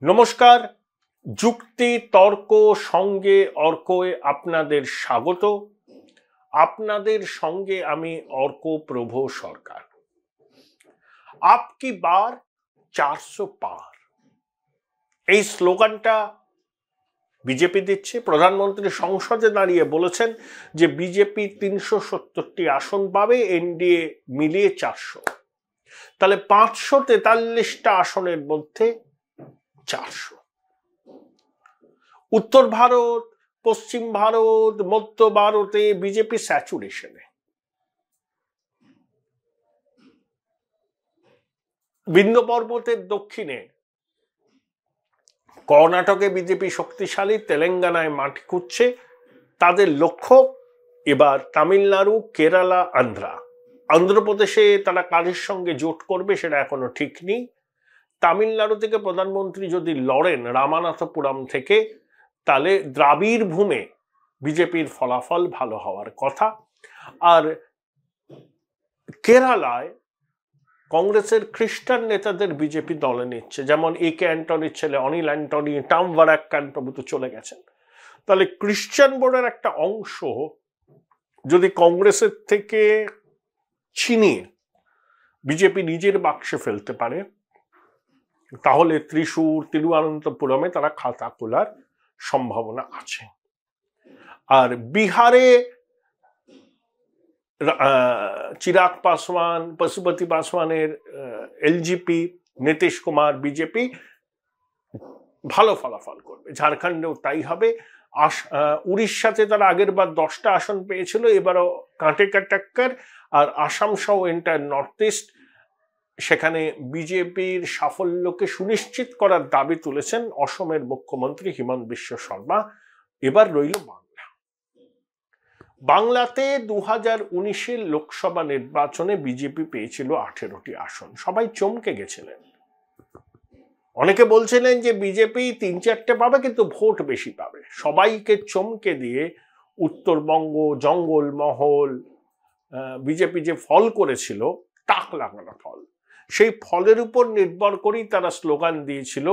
নমস্কার। যুক্তি তর্ক সঙ্গে অর্কয়ে আপনাদের স্বাগত। আপনাদের সঙ্গে আমি অর্ক প্রভ সরকার। আপকি বার 400 পার, এই স্লোগানটা বিজেপি দিচ্ছে। প্রধানমন্ত্রী সংসদে দাঁড়িয়ে বলেছেন যে বিজেপি 370টি আসন পাবে, এনডিএ মিলিয়ে 400। তাহলে 543টা আসনের মধ্যে 400। উত্তর ভারত, পশ্চিম ভারত, মধ্য ভারতে বিজেপি স্যাচুরেশনে। বিন্ধ্য পর্বতের দক্ষিণে কর্ণাটকে বিজেপি শক্তিশালী, তেলেঙ্গানায় মাটি খুঁজছে। তাদের লক্ষ্য এবার তামিলনাড়ু, কেরালা, অন্ধ্রপ্রদেশে তারা কাদের সঙ্গে জোট করবে সেটা এখনো ঠিক নেই। তামিলনাড়ু থেকে প্রধানমন্ত্রী যদি লড়েন রামানাথপুরম থেকে, তাহলে দ্রাবিড় ভূমে বিজেপির ফলাফল ভালো হওয়ার কথা। আর কেরালায় কংগ্রেসের খ্রিস্টান নেতাদের বিজেপি দলে নিচ্ছে, যেমন একে অ্যান্টনির ছেলে অনিল অ্যান্টনি, টামভারাক্কান প্রভৃতি চলে গেছেন। তাহলে খ্রিস্টান বোর্ডের একটা অংশ যদি কংগ্রেসের থেকে ছিনিয়ে বিজেপি নিজের বাক্সে ফেলতে পারে, তাহলে ত্রিশূর, তিরুঅনন্তপুরমে তারা খাতা খোলার সম্ভাবনা আছে। আর বিহারে চিরাগ পাসওয়ান, পশুপতি পাসওয়ানের এলজিপি, নীতিশ কুমার বিজেপি ভালো ফলাফল করবে। ঝাড়খণ্ডেও তাই হবে। উড়িষ্যাতে তারা আগের বার 10টা আসন পেয়েছিল, এবারও কাঁটে কাটাক্কার। আর আসাম সহ এন্টার নর্থ ইস্ট, সেখানে বিজেপির সাফল্যকে সুনিশ্চিত করার দাবি তুলেছেন অসমের মুখ্যমন্ত্রী হিমন্ত বিশ্ব শর্মা। এবার রইল বাংলাতে 2019-এর লোকসভা নির্বাচনে বিজেপি পেয়েছিল 18টি আসন। সবাই চমকে গেছিলেন। অনেকে বলছিলেন যে বিজেপি 3-4টে পাবে কিন্তু ভোট বেশি পাবে। সবাইকে চমকে দিয়ে উত্তরবঙ্গ, জঙ্গলমহল, বিজেপি যে ফল করেছিল, টাক লাগানো ফল, সেই ফলের উপর নির্ভর করেই তারা স্লোগান দিয়েছিল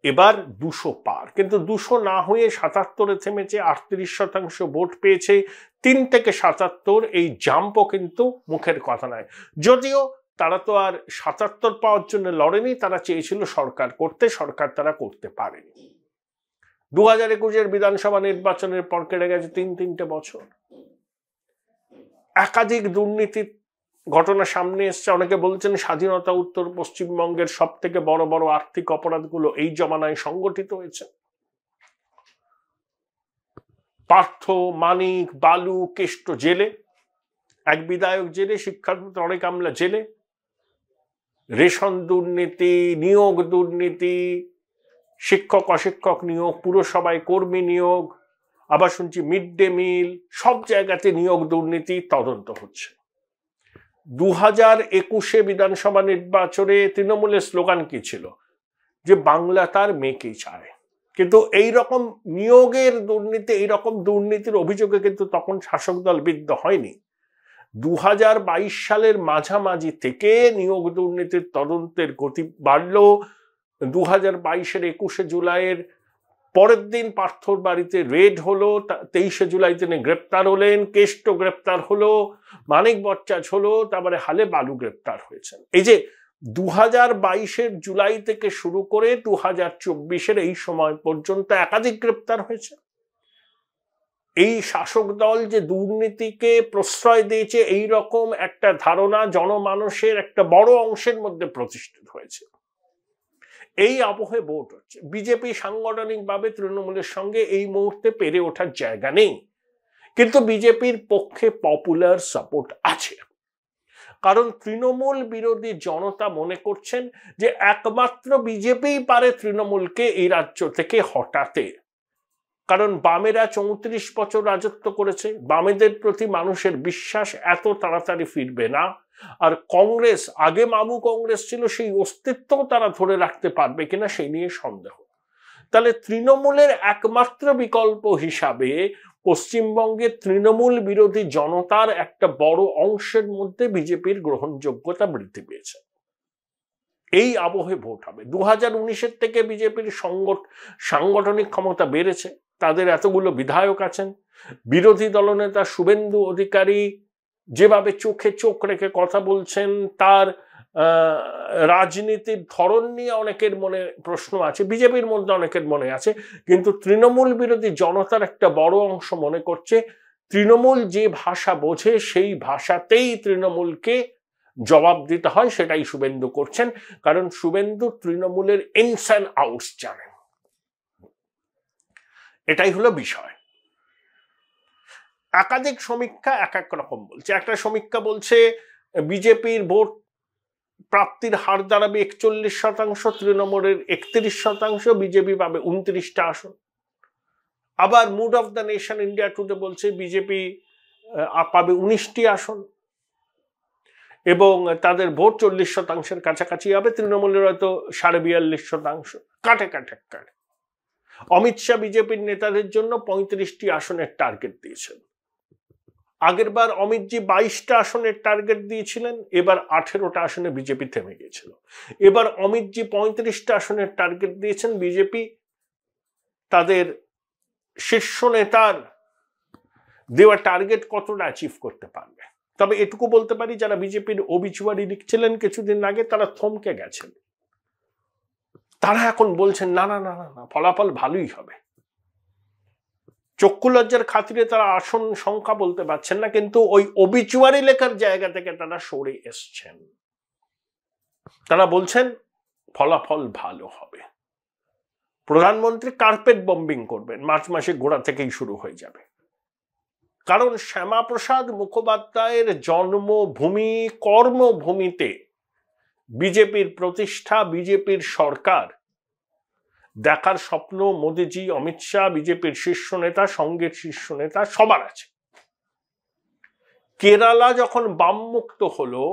এবার 200 পার। কিন্তু 200 না হয়ে 77-এ থেমেছে। 38% ভোট পেয়েছে। 3 থেকে 77, এই জাম্পও কিন্তু মুখের কথা নয়। যদিও তারা তো আর 77 পাওয়ার জন্য লড়েনি, তারা চেয়েছিল সরকার করতে, সরকার তারা করতে পারেনি। 2021-এর বিধানসভা নির্বাচনের পর কেটে গেছে 3 বছর। একাধিক দুর্নীতির ঘটনা সামনে এসছে। অনেকে বলছেন স্বাধীনতা উত্তর পশ্চিমবঙ্গের সব থেকে বড় বড় আর্থিক অপরাধগুলো এই জমানায় সংগঠিত হয়েছে। পার্থ, মানিক, বালু, কেষ্ট জেলে, এক বিধায়ক জেলে, শিক্ষামন্ত্রী অনেক আমলা জেলে। রেশন দুর্নীতি, নিয়োগ দুর্নীতি, শিক্ষক অশিক্ষক নিয়োগ, পুরসভায় কর্মী নিয়োগ, আবার শুনছি মিড ডে মিল, সব জায়গাতে নিয়োগ দুর্নীতি তদন্ত হচ্ছে। 2021-এ বিধানসভা নির্বাচনে তৃণমূলের স্লোগান কি ছিল? যে বাংলা তার মেয়েকে চায়। কিন্তু এই রকম নিয়োগের দুর্নীতি, এইরকম দুর্নীতির অভিযোগে কিন্তু তখন শাসক দল বিদ্ধ হয়নি। 2022 সালের মাঝামাঝি থেকে নিয়োগ দুর্নীতির তদন্তের গতি বাড়ল। 2022-এর 21শে জুলাইয়ের পরের দিন পার্থর বাড়িতে রেড হলো। 23শে জুলাই তিনি গ্রেপ্তার হলেন। কেষ্ট গ্রেপ্তার হলো, মানিক বচ্চাজ হলো, তারপরে হালে বালু গ্রেপ্তার হয়েছেন। এই যে 2022-এর জুলাই থেকে শুরু করে 2024-এর এই সময় পর্যন্ত একাধিক গ্রেপ্তার হয়েছে। এই শাসক দল যে দুর্নীতিকে প্রশ্রয় দিয়েছে, এই রকম একটা ধারণা জনমানুষের একটা বড় অংশের মধ্যে প্রতিষ্ঠিত হয়েছে। এই আবহে ভোট হচ্ছে। বিজেপি সাংগঠনিকভাবে তৃণমূলের সঙ্গে এই মুহূর্তে পেরে ওঠার জায়গা নেই, কিন্তু বিজেপির পক্ষে পপুলার সাপোর্ট আছে। কারণ তৃণমূল বিরোধী জনতা মনে করছেন যে একমাত্র বিজেপিই পারে তৃণমূলকে এই রাজ্য থেকে হটাতে। কারণ বামেরা 34 বছর রাজত্ব করেছে, বামেদের প্রতি মানুষের বিশ্বাস এত তাড়াতাড়ি ফিরবে না। আর কংগ্রেস, আগে মামু কংগ্রেস ছিল, সেই অস্তিত্বও তারা ধরে রাখতে পারবে কিনা সেই নিয়ে সন্দেহ। তাহলে তৃণমূলের একমাত্র বিকল্প হিসাবে পশ্চিমবঙ্গের তৃণমূল বিরোধী জনতার একটা বড় অংশের মধ্যে বিজেপির গ্রহণযোগ্যতা বৃদ্ধি পেয়েছে। এই আবহে ভোট হবে। 2019-এর থেকে বিজেপির সাংগঠনিক ক্ষমতা বেড়েছে, তাদের এতগুলো বিধায়ক আছেন। বিরোধী দলনেতা শুভেন্দু অধিকারী যেভাবে চোখে চোখ রেখে কথা বলছেন, তার রাজনীতির ধরন নিয়ে অনেকের মনে প্রশ্ন আছে, বিজেপির মধ্যে অনেকের মনে আছে, কিন্তু তৃণমূল বিরোধী জনতার একটা বড় অংশ মনে করছে তৃণমূল যে ভাষা বোঝে সেই ভাষাতেই তৃণমূলকে জবাব দিতে হয়, সেটাই শুভেন্দু করছেন। কারণ শুভেন্দু তৃণমূলের ইনস অ্যান্ড আউটস জানেন। এটাই হলো বিষয়। একাধিক সমীক্ষা এক এক রকম বলছে। একটা সমীক্ষা বলছে বিজেপির ভোট প্রাপ্তির হার দাঁড়াবে 41%, তৃণমূলের 31%, বিজেপি পাবে 29টা আসন। আবার mood of the nation India Today বলছে বিজেপি পাবে 19টি আসন এবং তাদের ভোট 40%-এর কাছাকাছি হবে, তৃণমূলের হয়তো 42.5%, কাটে কাটে কাটে। অমিত শাহ বিজেপির নেতাদের জন্য 35টি আসনের টার্গেট দিয়েছেন। আগের বার অমিতজি 22টা আসনের টার্গেট দিয়েছিলেন, এবার 18টা আসনে বিজেপি থেমে গিয়েছিল। এবার অমিতজি 35টা আসনের টার্গেট দিয়েছেন। বিজেপি তাদের শীর্ষ নেতার দেওয়া টার্গেট কতটা অ্যাচিভ করতে পারবে। তবে এটুকু বলতে পারি, যারা বিজেপির অবিচুয়ারি লিখছিলেন কিছুদিন আগে, তারা থমকে গেছেন। তারা এখন বলছেন না না না না, ফলাফল ভালোই হবে। চক্ষু লজ্জার খাতিরে তারা আসন সংখ্যা বলতে পারছেন না, কিন্তু ওই অবিচুয়ারি লেখার জায়গা থেকে তারা সরে এসছেন। তারা বলছেন ফলাফল ভালো হবে। প্রধানমন্ত্রী কার্পেট বম্বিং করবেন, মার্চ মাসে গোড়া থেকেই শুরু হয়ে যাবে। কারণ শ্যামাপ্রসাদ মুখোপাধ্যায়ের জন্মভূমি, কর্মভূমিতে বিজেপির প্রতিষ্ঠা, বিজেপির সরকার দেখার স্বপ্ন মোদিজি, অমিত শাহ, বিজেপির শীর্ষ নেতা, সঙ্গের শীর্ষ নেতা সবার আছে। কেরালা যখন বামমুক্ত হলো,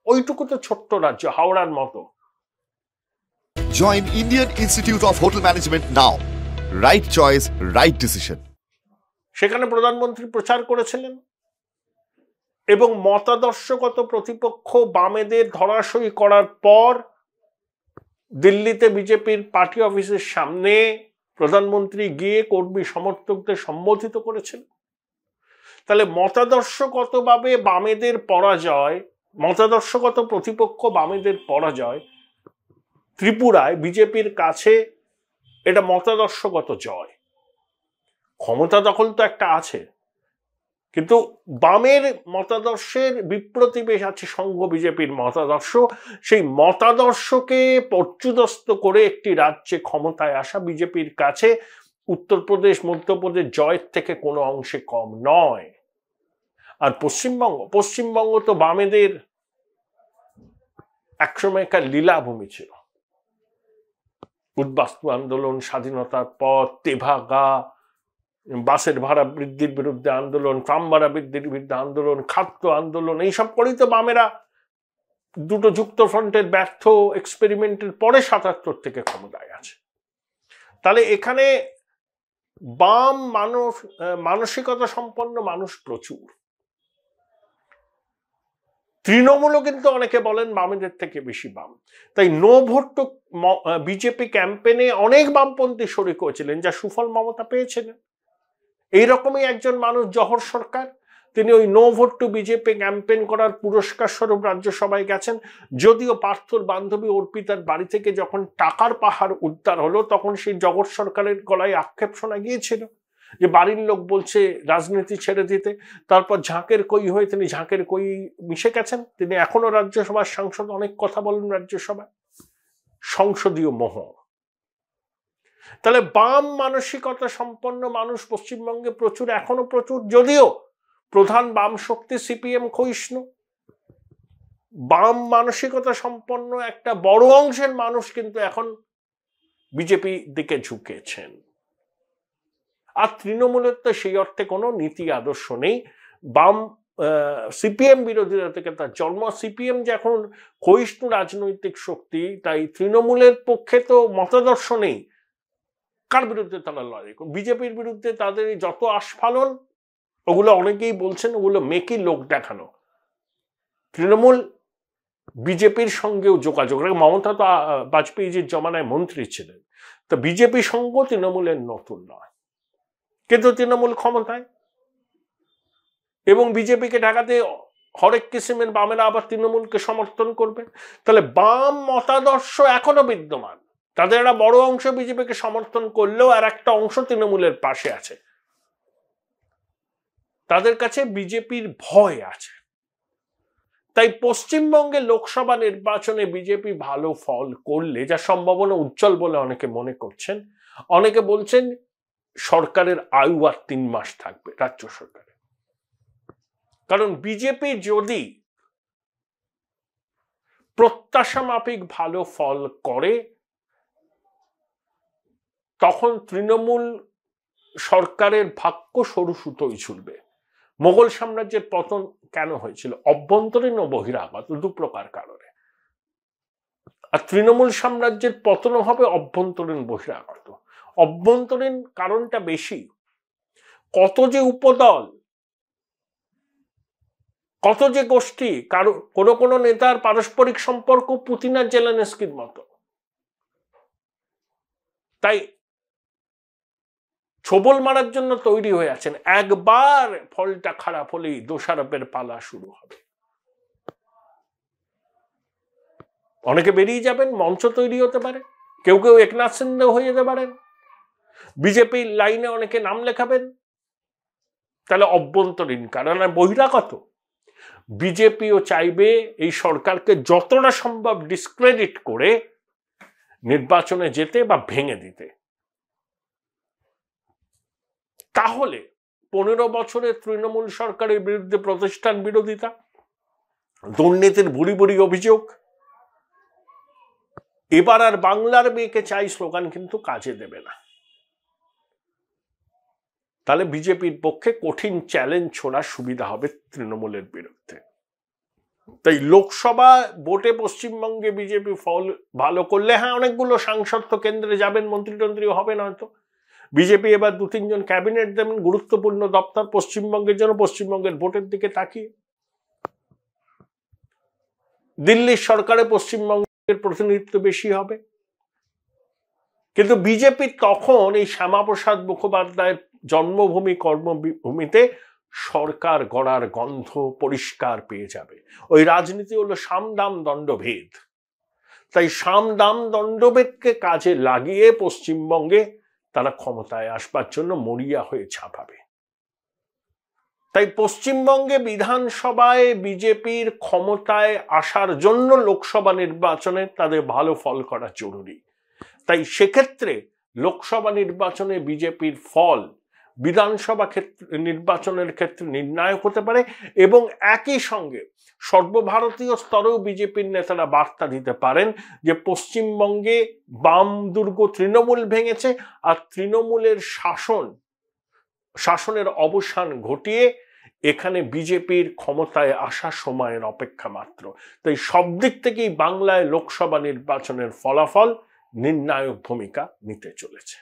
ওইটুকু তো ছোট্ট রাজ্য, হাওড়ার মতো। Join Indian Institute of Hotel Management now. Right choice, right decision. সেখানে প্রধানমন্ত্রী প্রচার করেছিলেন এবং মতাদর্শগত প্রতিপক্ষ বামেদের ধরাশয়ী করার পর দিল্লিতে বিজেপির পার্টি অফিসের সামনে প্রধানমন্ত্রী গিয়ে কর্মী সমর্থকদের সম্বোধিত করেছেন। তাহলে মতাদর্শগতভাবে বামেদের পরাজয়, মতাদর্শগত প্রতিপক্ষ বামেদের পরাজয় ত্রিপুরায় বিজেপির কাছে এটা মতাদর্শগত জয়। ক্ষমতা দখল তো একটা আছে, কিন্তু বামের মতাদর্শের বিপ্রতিবেশ আছে সংঘ বিজেপির মতাদর্শ। সেই মতাদর্শকে পর্যুদস্ত করে একটি রাজ্যে ক্ষমতায় আসা বিজেপির কাছে উত্তরপ্রদেশ, মধ্যপ্রদেশ জয়ের থেকে কোনো অংশে কম নয়। আর পশ্চিমবঙ্গ তো বামেদের একসময়কার লীলাভূমি ছিল। উদ্বাস্তু আন্দোলন, স্বাধীনতার পর তেভাগা, বাসের ভাড়া বৃদ্ধির বিরুদ্ধে আন্দোলন, ট্রাম ভাড়া বৃদ্ধির বিরুদ্ধে আন্দোলন, খাদ্য আন্দোলন, এইসব করেই তো বামেরা দুটো যুক্তফ্রন্টের ব্যর্থ এক্সপেরিমেন্টের পরে 77 থেকে ক্ষমতায় আছে। তাহলে এখানে বাম মানসিকতা সম্পন্ন মানুষ প্রচুর। তৃণমূলও কিন্তু অনেকে বলেন বামেদের থেকে বেশি বাম। তাই নো ভোট টু বিজেপি ক্যাম্পেনে অনেক বামপন্থী শরিক হয়েছিলেন, যা সুফল মমতা পেয়েছিলেন। এইরকমই একজন মানুষ জহর সরকার, তিনি ওই no vote to BJP campaign করার পুরস্কার স্বরূপ রাজ্যসভায় গেছেন। যদিও পার্থর বান্ধবী অর্পিতার বাড়ি থেকে যখন টাকার পাহাড় উদ্ধার হলো, তখন সেই জগৎ সরকারের গলায় আক্ষেপ শোনা গিয়েছিল যে বাড়ির লোক বলছে রাজনীতি ছেড়ে দিতে। তারপর ঝাঁকের কই হয়ে তিনি ঝাঁকের কই মিশে গেছেন। তিনি এখনো রাজ্যসভার সাংসদ, অনেক কথা বলেন রাজ্যসভায়, সংসদীয় মোহ। তাহলে বাম মানসিকতা সম্পন্ন মানুষ পশ্চিমবঙ্গে প্রচুর, এখনো প্রচুর। যদিও প্রধান বাম শক্তি সিপিএম ক্ষয়িষ্ণু, বাম মানসিকতা সম্পন্ন একটা বড় অংশের মানুষ কিন্তু এখন বিজেপি দিকে ঝুঁকেছেন। আর তৃণমূলের তো সেই অর্থে কোনো নীতি আদর্শ নেই। বাম সিপিএম বিরোধীরা থেকে তার জন্ম। সিপিএম যে এখন ক্ষয়িষ্ণু রাজনৈতিক শক্তি, তাই তৃণমূলের পক্ষে তো মতাদর্শ নেই। কার বিরুদ্ধে তারা লড়াই করে? বিজেপির বিরুদ্ধে তাদের যত আস্ফালন, ওগুলো অনেকেই বলছেন ওগুলো মেকি লোক দেখানো। তৃণমূল বিজেপির সঙ্গেও যোগাযোগ রাখে। মমতা তো বাজপেয়ীজির জমানায় মন্ত্রী ছিলেন, তো বিজেপি সঙ্গ তৃণমূলের নতুন নয়, কিন্তু তৃণমূল ক্ষমতায় এবং বিজেপিকে ঢাকাতে হরেক কিসিমের বামেরা আবার তৃণমূলকে সমর্থন করবে। তাহলে বাম মতাদর্শ এখনো বিদ্যমান, তাদের একটা বড় অংশ বিজেপিকে সমর্থন করলেও আর একটা অংশ তৃণমূলের পাশে আছে। তাদের কাছে বিজেপির ভয় আছে। তাই পশ্চিমবঙ্গে লোকসভা নির্বাচনে বিজেপি ভালো ফল করলে, যা সম্ভাবনা উজ্জ্বল বলে অনেকে মনে করছেন, অনেকে বলছেন সরকারের আয়ু আর 3 মাস থাকবে, রাজ্য সরকারে। কারণ বিজেপি যদি প্রত্যাশা মাফিক ভালো ফল করে, তখন তৃণমূল সরকারের ভাগ্য সরু সুতোই ঝুলবে। মোগল সাম্রাজ্যের পতন কেন হয়েছিল? অভ্যন্তরীণ ও বহিরাগত দু প্রকার কারণে। আর তৃণমূল সাম্রাজ্যের পতন হবে অভ্যন্তরীণ বহিরাগত। অভ্যন্তরীণ কারণটা বেশি, কত যে উপদল, কত যে গোষ্ঠী, কোন কোন নেতার পারস্পরিক সম্পর্ক পুতিন আর জেলেনস্কির মতো। তাই ছোবল মারার জন্য তৈরি হয়ে আছেন। একবার ফলটা খারাপ হলেই দোষারোপের পালা শুরু হবে। অনেকে বেরিয়ে যাবেন, মঞ্চ তৈরি হতে পারে, কেউ কেউ একনাথ সিন্ধে হয়ে যেতে পারেন, বিজেপির লাইনে অনেকে নাম লেখাবেন। তাহলে অভ্যন্তরীণ কারণ। আর বহিরাগত, বিজেপিও চাইবে এই সরকারকে যতটা সম্ভব ডিসক্রেডিট করে নির্বাচনে যেতে বা ভেঙে দিতে। তাহলে 15 বছরে তৃণমূল সরকারের বিরুদ্ধে প্রতিষ্ঠান বিরোধিতা, দুর্নীতির বুড়ি বুড়ি অভিযোগ, এবার আর বাংলার মেয়েকে চাই স্লোগান কিন্তু কাজে দেবে না। তাহলে বিজেপির পক্ষে কঠিন চ্যালেঞ্জ ছোড়ার সুবিধা হবে তৃণমূলের বিরুদ্ধে। তাই লোকসভা ভোটে পশ্চিমবঙ্গে বিজেপি ফল ভালো করলে, হ্যাঁ অনেকগুলো সাংসদ তো কেন্দ্রে যাবেন, মন্ত্রী হবেন হয়তো। বিজেপি এবার 2-3 জন ক্যাবিনেট দেবেন, গুরুত্বপূর্ণ দপ্তর পশ্চিমবঙ্গের জন্য, পশ্চিমবঙ্গের ভোটের দিকে তাকিয়ে। দিল্লির সরকারে পশ্চিমবঙ্গের প্রতিনিধিত্ব বেশি হবে। কিন্তু বিজেপি তখন এই শ্যামাপ্রসাদ মুখোপাধ্যায়ের জন্মভূমি কর্মভূমিতে সরকার গড়ার গন্ধ পরিষ্কার পেয়ে যাবে। ওই রাজনীতি হলো সাম দাম দণ্ডভেদ। তাই সাম দাম দণ্ডভেদকে কাজে লাগিয়ে পশ্চিমবঙ্গে তারা ক্ষমতায় আসবার জন্য মরিয়া হয়ে ঝাঁপাবে। তাই পশ্চিমবঙ্গে বিধানসভায় বিজেপির ক্ষমতায় আসার জন্য লোকসভা নির্বাচনে তাদের ভালো ফল করা জরুরি। তাই সেক্ষেত্রে লোকসভা নির্বাচনে বিজেপির ফল বিধানসভা নির্বাচনের ক্ষেত্রে নির্ণায়ক হতে পারে। এবং একই সঙ্গে সর্বভারতীয় স্তরেও বিজেপির নেতারা বার্তা দিতে পারেন যে পশ্চিমবঙ্গে বাম দুর্গ তৃণমূল ভেঙেছে, আর তৃণমূলের শাসনের অবসান ঘটিয়ে এখানে বিজেপির ক্ষমতায় আসার সময়ের অপেক্ষা মাত্র। তাই সব দিক থেকেই বাংলায় লোকসভা নির্বাচনের ফলাফল নির্ণায়ক ভূমিকা নিতে চলেছে।